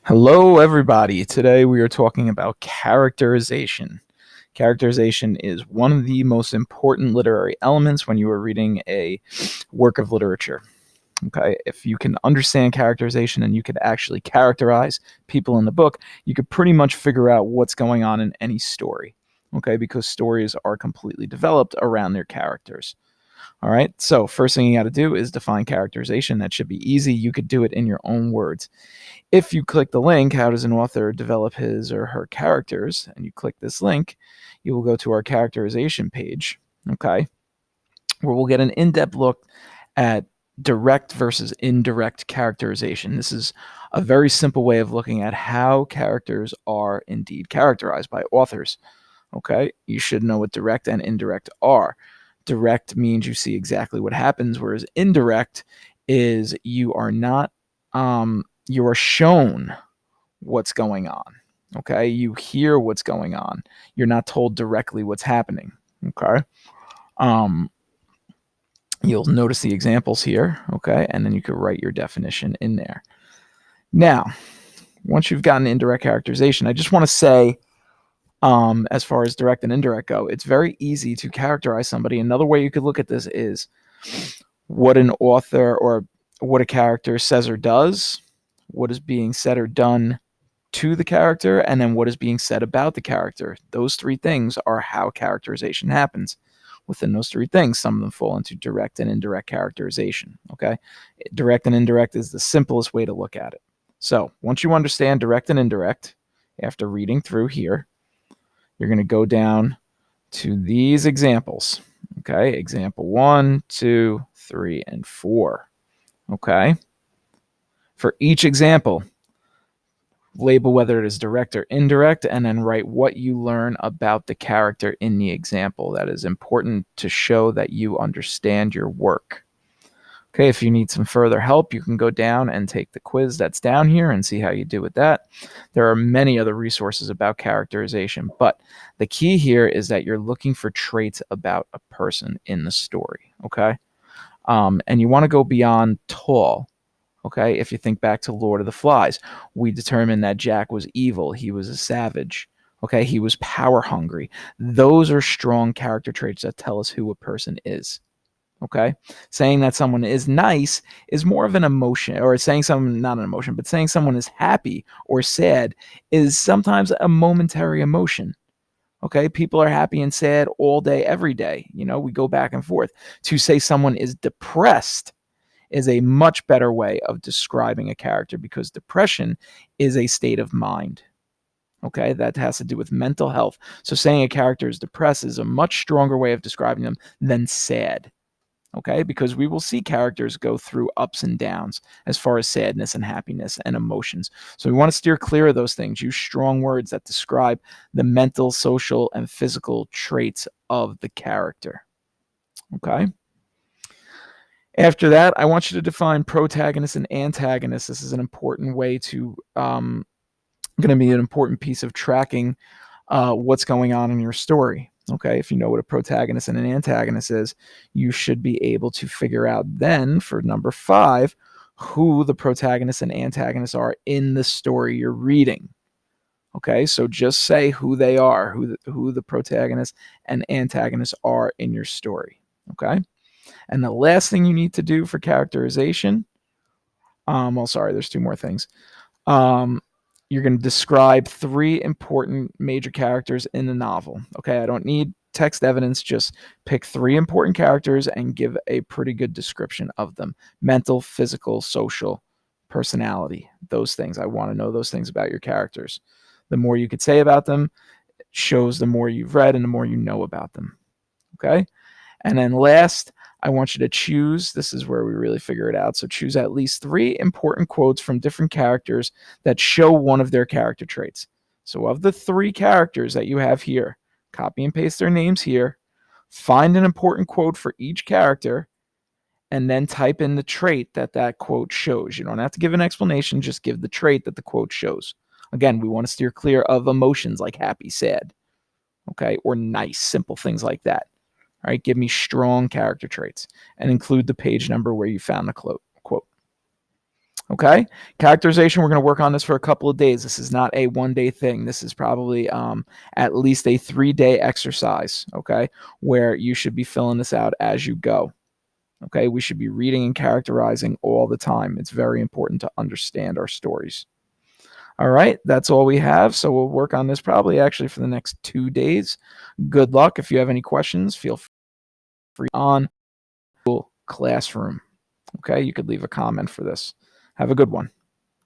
Hello, everybody. Today we are talking about characterization. Characterization is one of the most important literary elements when you are reading a work of literature. Okay, if you can understand characterization and you could actually characterize people in the book, you could pretty much figure out what's going on in any story. Okay, because stories are completely developed around their characters. All right, so first thing you got to do is define characterization. That should be easy. You could do it in your own words. If you click the link, how does an author develop his or her characters? And you click this link, you will go to our characterization page, okay, where we'll get an in-depth look at direct versus indirect characterization. This is a very simple way of looking at how characters are indeed characterized by authors. Okay, you should know what direct and indirect are. Direct means you see exactly what happens, whereas indirect is you are not you are shown what's going on. Okay, you hear what's going on. You're not told directly what's happening. Okay, um, you'll notice the examples here. Okay, and then you could write your definition in there. Now, once you've gotten indirect characterization, I just want to say, as far as direct and indirect go, it's very easy to characterize somebody. Another way you could look at this is what an author or what a character says or does, what is being said or done to the character, and then what is being said about the character. Those three things are how characterization happens. Within those three things, some of them fall into direct and indirect characterization. Okay, direct and indirect is the simplest way to look at it. So once you understand direct and indirect, after reading through here, you're going to go down to these examples. Okay, example 1, 2, 3, and 4. Okay, for each example, label whether it is direct or indirect, and then write what you learn about the character in the example. That is important to show that you understand your work. Okay, if you need some further help, you can go down and take the quiz that's down here and see how you do with that. There are many other resources about characterization, but the key here is that you're looking for traits about a person in the story, okay? And you want to go beyond tall. Okay, if you think back to Lord of the Flies, we determined that Jack was evil. He was a savage. Okay, he was power hungry. Those are strong character traits that tell us who a person is. Okay, saying that someone is nice is more of an emotion, or saying someone, not an emotion, but saying someone is happy or sad is sometimes a momentary emotion. Okay, people are happy and sad all day, every day. You know, we go back and forth. To say someone is depressed is a much better way of describing a character, because depression is a state of mind. Okay, that has to do with mental health. So saying a character is depressed is a much stronger way of describing them than sad. Okay, because we will see characters go through ups and downs as far as sadness and happiness and emotions. So we want to steer clear of those things. Use strong words that describe the mental, social, and physical traits of the character. Okay. After that, I want you to define protagonist and antagonist. This is an important way to going to be an important piece of tracking what's going on in your story. Okay, if you know what a protagonist and an antagonist is, you should be able to figure out then, for number 5, who the protagonists and antagonists are in the story you're reading. Okay, so just say who they are, who the protagonists and antagonists are in your story. Okay, and the last thing you need to do for characterization, well, sorry, there's 2 more things. You're going to describe 3 important major characters in the novel. Okay, I don't need text evidence, just pick 3 important characters and give a pretty good description of them: mental, physical, social, personality. Those things. I want to know those things about your characters. The more you could say about them shows the more you've read and the more you know about them. Okay, and then last, I want you to choose, this is where we really figure it out, so choose at least 3 important quotes from different characters that show one of their character traits. So of the 3 characters that you have here, copy and paste their names here, find an important quote for each character, and then type in the trait that that quote shows. You don't have to give an explanation, just give the trait that the quote shows. Again, we want to steer clear of emotions like happy, sad, okay, or nice, simple things like that. All right, give me strong character traits and include the page number where you found the quote. Okay, characterization. We're going to work on this for a couple of days. This is not a 1 day thing. This is probably at least a 3 day exercise. Okay, where you should be filling this out as you go. Okay, we should be reading and characterizing all the time. It's very important to understand our stories. All right, that's all we have. So we'll work on this probably actually for the next 2 days. Good luck. If you have any questions, feel free on Google Classroom. Okay, you could leave a comment for this. Have a good one.